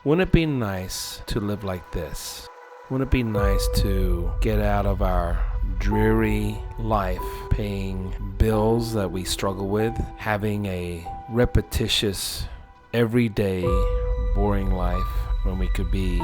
Wouldn't it be nice to live like this? Wouldn't it be nice to get out of our dreary life, paying bills that we struggle with, having a repetitious, everyday, boring life when we could be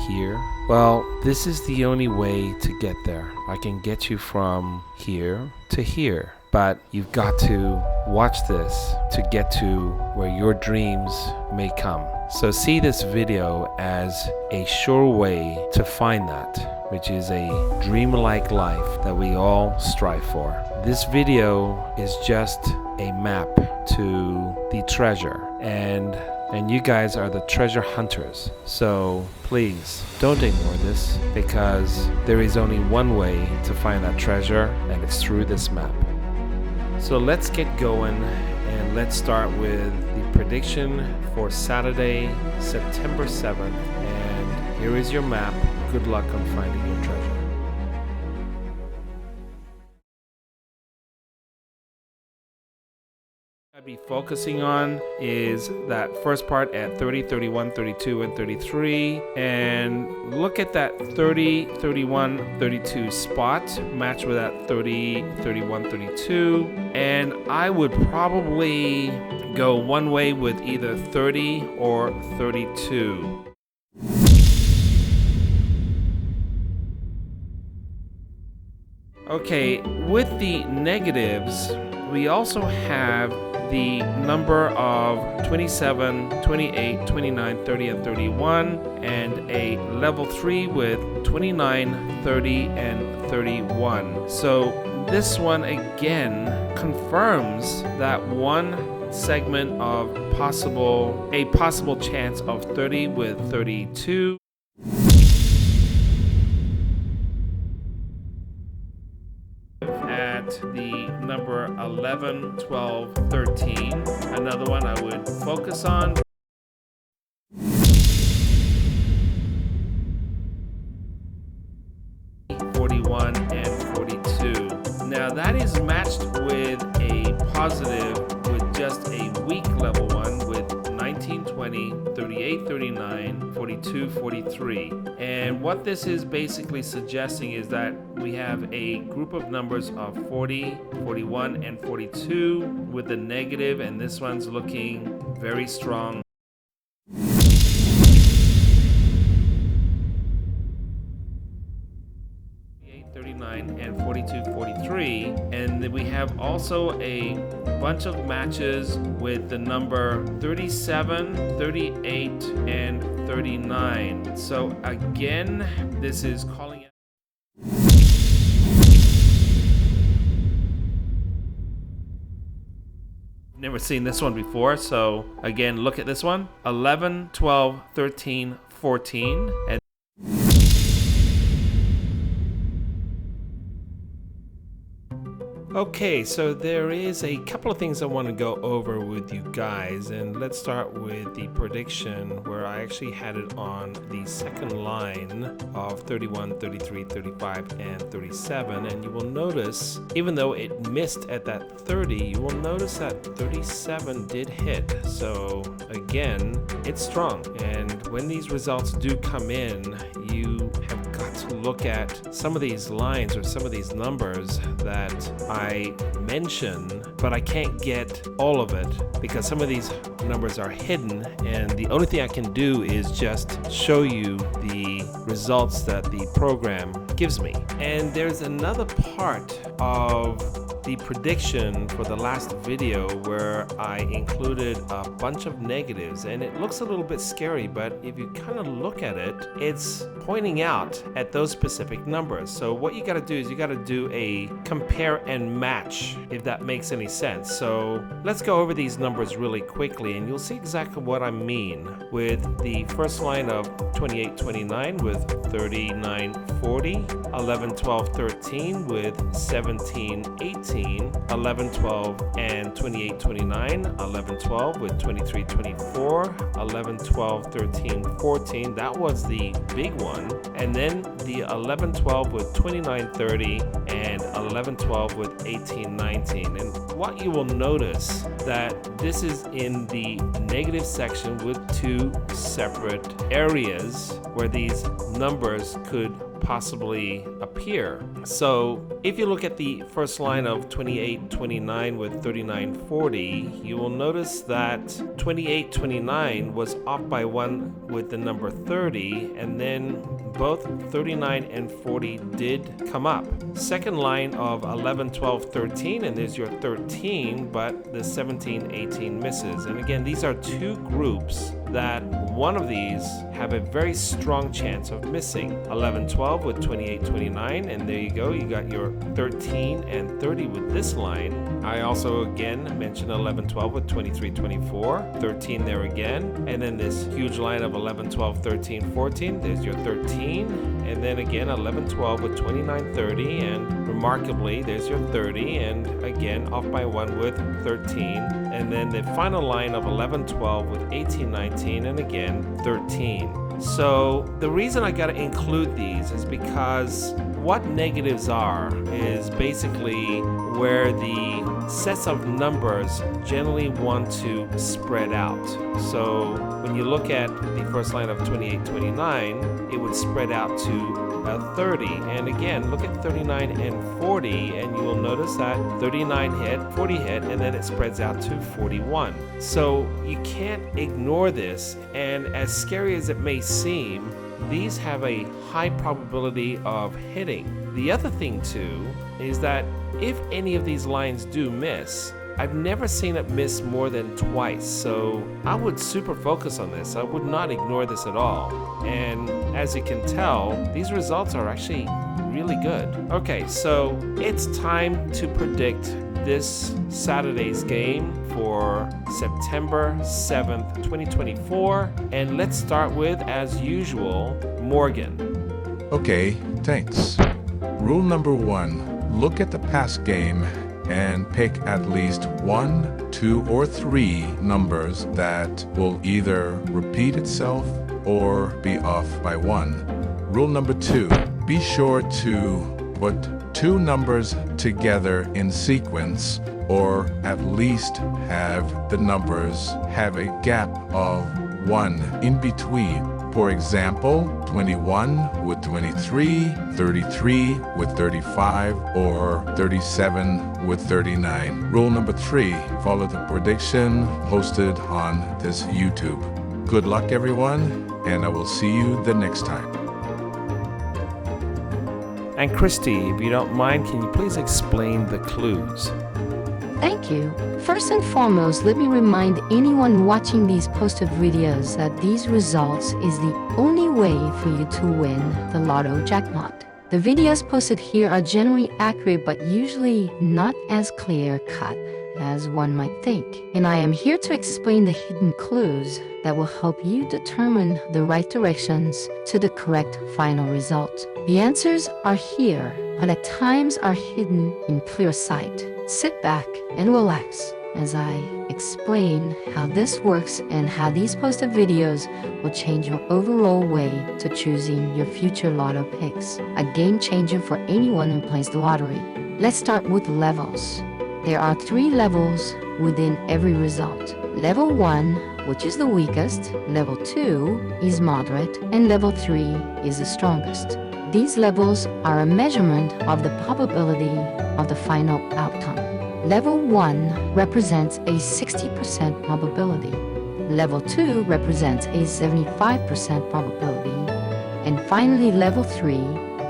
here? Well, this is the only way to get there. I can get you from here to here, but you've got to watch this to get to where your dreams may come. So see this video as a sure way to find that, which is a dreamlike life that we all strive for. This video is just a map to the treasure, and you guys are the treasure hunters. So please don't ignore this, because there is only one way to find that treasure, and it's through this map. So let's get going, and let's start with the prediction for Saturday, September 7th. And here is your map. Good luck on finding your treasure. I'd be focusing on is that first part at 30, 31, 32, and 33, and look at that 30, 31, 32 spot, match with that 30, 31, 32, and I would probably go one way with either 30 or 32. Okay, with the negatives, we also have the number of 27, 28, 29, 30, and 31, and a level 3 with 29, 30, and 31. So this one again confirms that one segment of a possible chance of 30 with 32. At the number 11, 12, 13. Another one I would focus on. (41) and 42. Now that is matched with a positive with just a weak level 1 with 19, 20, 38, 39, 42, 43. And what this is basically suggesting is that we have a group of numbers of 40, 41, and 42 with the negative, and this one's looking very strong. And 42, 43, and then we have also a bunch of matches with the number 37, 38, and 39. So again, this is calling it. Never seen this one before, so again, look at this one: 11, 12, 13, 14, and okay, so there is a couple of things I want to go over with you guys, and let's start with the prediction where I actually had it on the second line of 31, 33, 35, and 37, and you will notice, even though it missed at that 30, you will notice that 37 did hit. So again, it's strong, and when these results do come in, you have got to look at some of these lines or some of these numbers that I mention, but I can't get all of it because some of these numbers are hidden, and the only thing I can do is just show you the results that the program gives me. And there's another part of the prediction for the last video where I included a bunch of negatives, and it looks a little bit scary, but if you kind of look at it, it's pointing out at those specific numbers. So what you got to do is you got to do a compare and match, if that makes any sense. So let's go over these numbers really quickly, and you'll see exactly what I mean with the first line of 28, 29 with 39, 40, 11, 12, 13 with 17, 18, 18, 11, 12, and 28, 29, 11, 12 with 23, 24, 11, 12, 13, 14. That was the big one. And then the 11, 12 with 29, 30, and 11, 12 with 18, 19. And what you will notice that this is in the negative section with two separate areas where these numbers could possibly appear. So if you look at the first line of 28, 29 with 39, 40, you will notice that 28, 29 was off by 1 with the number 30, and then both 39 and 40 did come up. Second line of 11, 12, 13, and there's your 13, but the 17, 18 misses. And again, these are two groups that one of these have a very strong chance of missing. 11, 12 with 28, 29, and there you go, you got your 13 and 30 with this line. I also again mentioned 11, 12 with 23, 24, 13 there again, and then this huge line of 11, 12, 13, 14, there's your 13, and then again 11, 12 with 29, 30, and remarkably there's your 30, and again off by 1 with 13, and then the final line of 11, 12 with 18, 19, and again 13. So the reason I got to include these is because what negatives are is basically where the sets of numbers generally want to spread out. So when you look at the first line of 28, 29, it would spread out to 30. And again, look at 39 and 40, and you will notice that 39 hit, 40 hit, and then it spreads out to 41. So you can't ignore this, and as scary as it may seem, these have a high probability of hitting. The other thing too is that if any of these lines do miss, I've never seen it miss more than twice, so I would super focus on this. I would not ignore this at all. And as you can tell, these results are actually really good. Okay, so it's time to predict this Saturday's game for September 7th, 2024. And let's start with, as usual, Morgan. Okay, thanks. Rule number 1, look at the past game and pick at least 1, 2, or 3 numbers that will either repeat itself or be off by 1. Rule number 2, be sure to put 2 numbers together in sequence, or at least have the numbers have a gap of 1 in between. For example, 21 with 23, 33 with 35, or 37 with 39. Rule number 3, follow the prediction posted on this YouTube. Good luck, everyone, and I will see you the next time. And Christy, if you don't mind, can you please explain the clues? Thank you. First and foremost, let me remind anyone watching these posted videos that these results is the only way for you to win the Lotto jackpot. The videos posted here are generally accurate but usually not as clear-cut as one might think. And I am here to explain the hidden clues that will help you determine the right directions to the correct final result. The answers are here, but at times are hidden in clear sight. Sit back and relax as I explain how this works and how these posted videos will change your overall way to choosing your future Lotto picks. A game changer for anyone who plays the lottery. Let's start with levels. There are 3 levels within every result. Level 1, which is the weakest, level 2 is moderate, and level 3 is the strongest. These levels are a measurement of the probability of the final outcome. Level 1 represents a 60% probability. Level 2 represents a 75% probability. And finally, level 3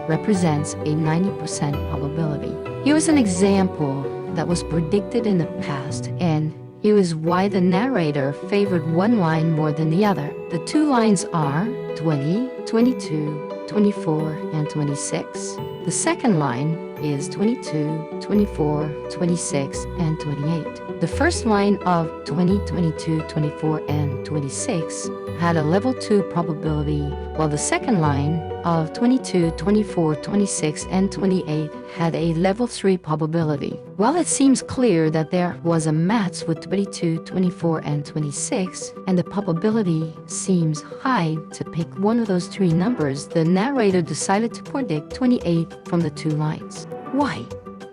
represents a 90% probability. Here is an example that was predicted in the past, and here is why the narrator favored one line more than the other. The 2 lines are 20, 22, 24, and 26. The second line is 22, 24, 26, and 28. The first line of 20, 22, 24, and 26 had a level 2 probability, while the second line of 22, 24, 26, and 28 had a level 3 probability. While it seems clear that there was a match with 22, 24, and 26, and the probability seems high to pick one of those three numbers, the narrator decided to predict 28 from the two lines. Why?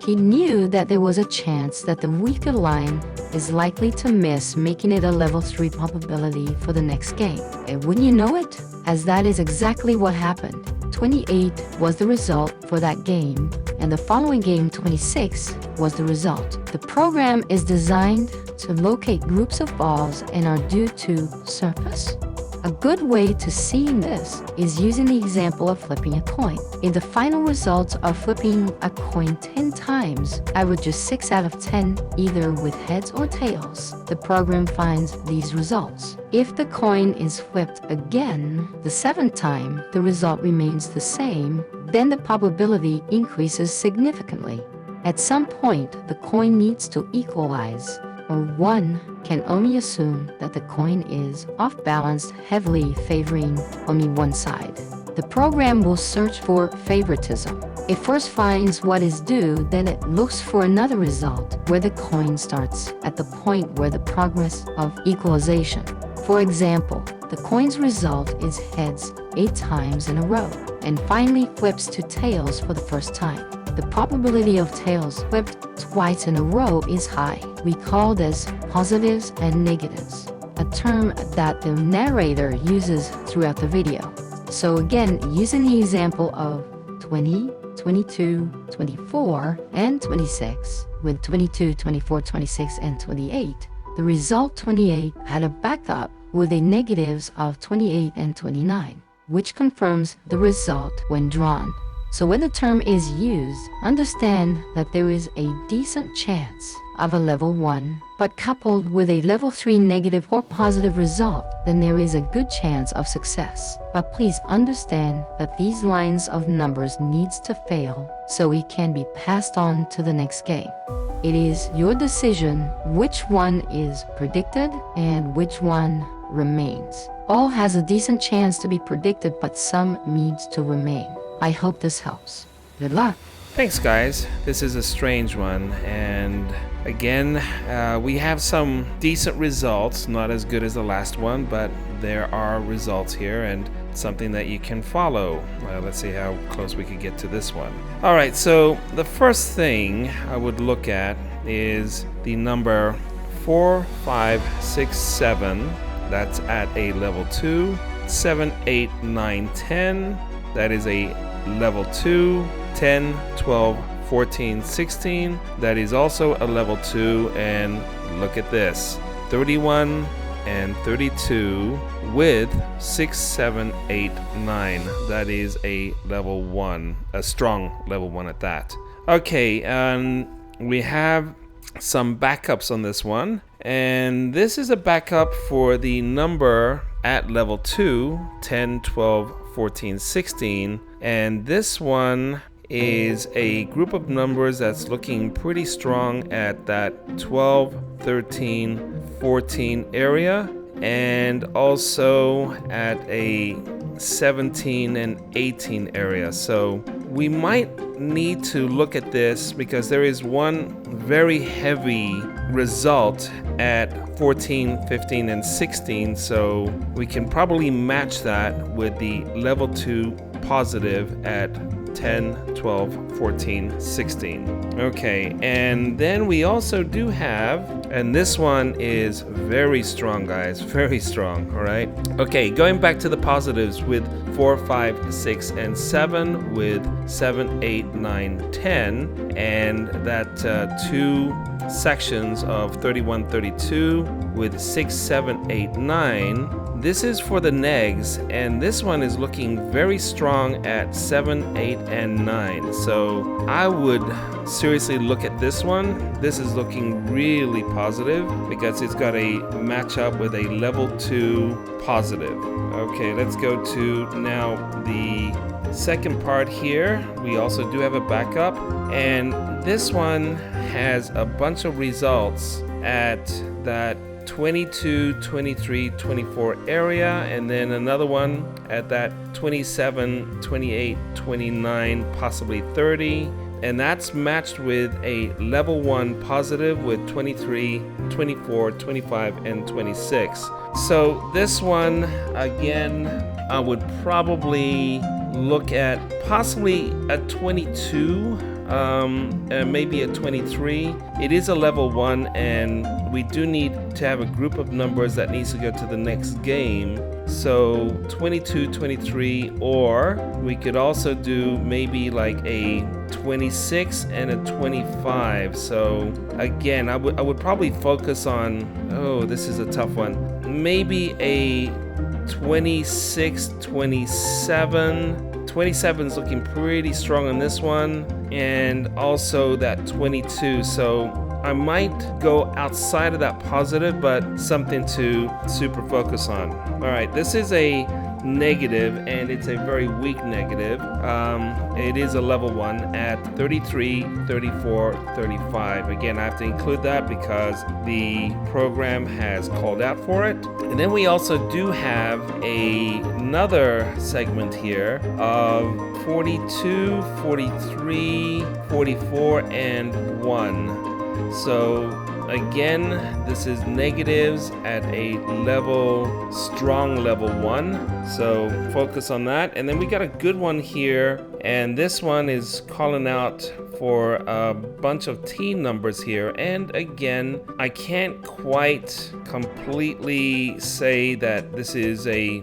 He knew that there was a chance that the weaker line is likely to miss, making it a level 3 probability for the next game. And wouldn't you know it? As that is exactly what happened. 28 was the result for that game, and the following game, 26, was the result. The program is designed to locate groups of balls and are due to surface. A good way to seeing this is using the example of flipping a coin. If the final results are flipping a coin 10 times, averages 6 out of 10, either with heads or tails, the program finds these results. If the coin is flipped again, the 7th time, the result remains the same, then the probability increases significantly. At some point, the coin needs to equalize, or one can only assume that the coin is off-balanced, heavily favoring only one side. The program will search for favoritism. It first finds what is due, then it looks for another result where the coin starts at the point where the progress of equalization. For example, the coin's result is heads 8 times in a row, and finally flips to tails for the first time. The probability of tails flipped twice in a row is high. We call this positives and negatives, a term that the narrator uses throughout the video. So again, using the example of 20, 22, 24, and 26, with 22, 24, 26, and 28, the result 28 had a backup with the negatives of 28 and 29, which confirms the result when drawn. So when the term is used, understand that there is a decent chance of a level 1, but coupled with a level 3 negative or positive result, then there is a good chance of success. But please understand that these lines of numbers needs to fail so it can be passed on to the next game. It is your decision which one is predicted and which one remains. All has a decent chance to be predicted, but some needs to remain. I hope this helps. Good luck. Thanks, guys. This is a strange one, and again, we have some decent results, not as good as the last one, but there are results here and something that you can follow. Let's see how close we can get to this one. All right, so the first thing I would look at is the number 4, 5, 6, 7. That's at a level 2. 7, 8, 9, 10. That is a level 2. 10, 12, 14, 16. That is also a level 2. And look at this. 31 and 32 with 6, 7, 8, 9. That is a level 1. A strong level 1 at that. Okay, we have some backups on this one. And this is a backup for the number at level 2, 10, 12, 14, 16. And this one is a group of numbers that's looking pretty strong at that 12, 13, 14 area, and also at a 17 and 18 area. So we might need to look at this because there is one very heavy result at 14, 15, and 16. So we can probably match that with the level 2 positive at 10, 12, 14, 16. Okay, and then we also do have, and this one is very strong, guys, very strong, all right? Okay, going back to the positives with 4, 5, 6, and 7, with 7, 8, 9, 10, and that 2 sections of 31, 32 with 6, 7, 8, 9. This is for the negs, and this one is looking very strong at 7, 8, and 9. So I would seriously look at this one. This is looking really positive because it's got a matchup with a level 2 positive. Okay, let's go to now the second part here. We also do have a backup, and this one has a bunch of results at that 22, 23, 24 area, and then another one at that 27, 28, 29, possibly 30. And that's matched with a level 1 positive with 23, 24, 25, and 26. So this one, again, I would probably look at possibly a 22, and maybe a 23. It is a level 1, and we do need to have a group of numbers that needs to go to the next game. So 22, 23, or we could also do maybe like a 26 and a 25. So again, I would probably focus on, oh, this is a tough one, maybe a 26, 27. 27 is looking pretty strong on this one, and also that 22. So I might go outside of that positive, but something to super focus on. All right, this is a negative, and it's a very weak negative. It is a level 1 at 33, 34, 35. Again, I have to include that because the program has called out for it. And then we also do have another segment here of 42, 43, 44, and 1. So again, this is negatives at a level, strong level 1. So focus on that. And then we got a good one here. And this one is calling out for a bunch of T numbers here. And again, I can't quite completely say that this is a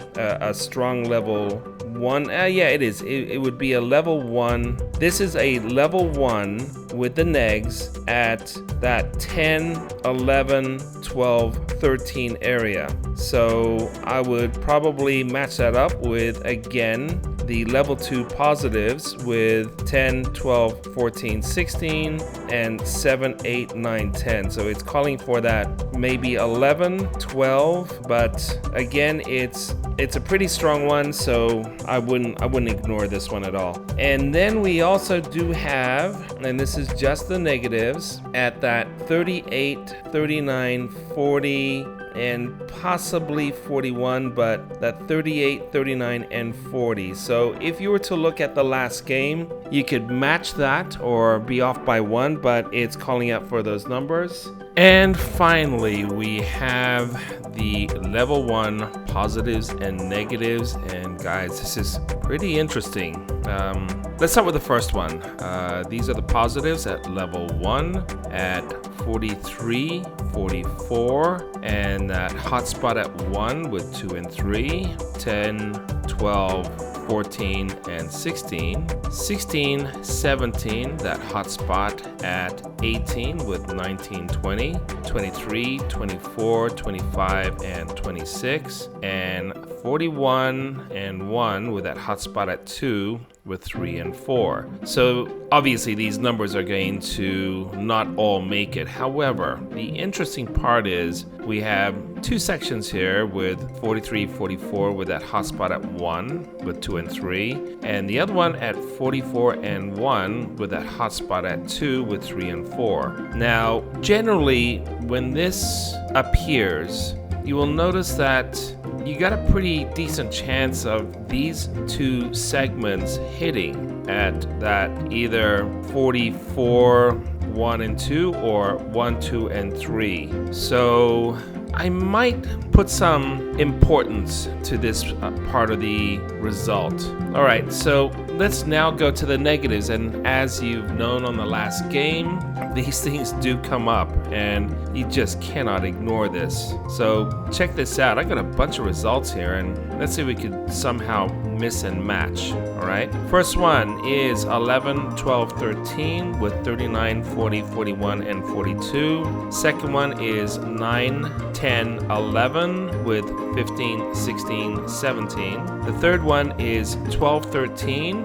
strong level 1. Yeah, it is. It would be a level 1. This is a level 1 with the negs at that 10, 11, 12, 13 area. So I would probably match that up with, again, the level 2 positives with 10, 12, 14, 16, and 7, 8, 9, 10. So it's calling for that maybe 11, 12, but again, it's a pretty strong one, so I wouldn't ignore this one at all. And then we also do have, and this is just the negatives, at that 38, 39, 40, and possibly 41, but that 38, 39, and 40. So if you were to look at the last game, you could match that or be off by 1, but it's calling out for those numbers. And finally, we have the level 1 positives and negatives. And guys, this is pretty interesting. Let's start with the first one. These are the positives at level 1 at 43, 44, and that hotspot at 1 with 2 and 3, 10, 12, 14, and 16. 16, 17, that hotspot at 18 with 19, 20, 23, 24, 25, and 26, and 41 and 1 with that hotspot at 2 with 3 and 4. So obviously these numbers are going to not all make it. However, the interesting part is we have 2 sections here with 43, 44 with that hotspot at 1 with 2 and 3, and the other one at 44 and 1 with that hotspot at 2 with 3 and 4. Now, generally, when this appears, you will notice that you got a pretty decent chance of these 2 segments hitting at that either 44, 1 and 2 or 1, 2, and 3. So I might put some importance to this part of the result. All right, so let's now go to the negatives. And as you've known on the last game, these things do come up and you just cannot ignore this. So check this out. I got a bunch of results here, and let's see if we could somehow mix and match. All right, first one is 11, 12, 13 with 39, 40, 41, and 42. Second one is 9, 10, 11 with 15, 16, 17. The third one is 12, 13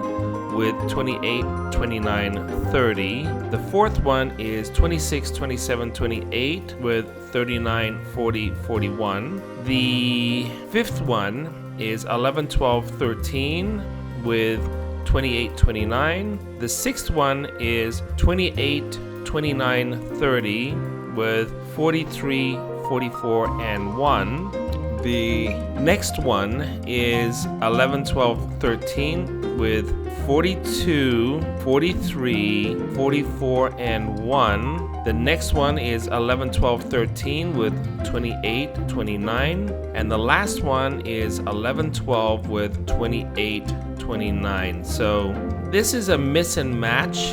with 28, 29, 30. The fourth one is 26, 27, 28 with 39, 40, 41. The fifth one is 11, 12, 13 with 28, 29. The sixth one is 28, 29, 30 with 43, 44, and 1. The next one is 11, 12, 13 with 42, 43, 44, and 1. The next one is 11, 12, 13 with 28, 29. And the last one is 11, 12 with 28, 29. So this is a miss and match.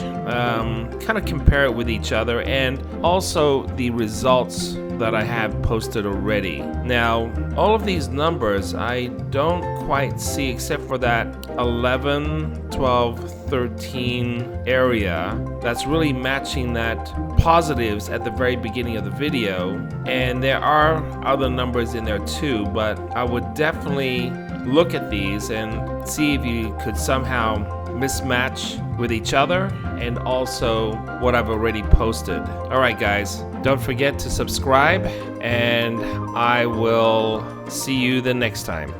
Kind of compare it with each other and also the results that I have posted already. Now, all of these numbers I don't quite see except for that 11, 12, 13 area that's really matching that positives at the very beginning of the video. And there are other numbers in there too, but I would definitely look at these and see if you could somehow mismatch with each other and also what I've already posted. All right, guys, don't forget to subscribe, and I will see you the next time.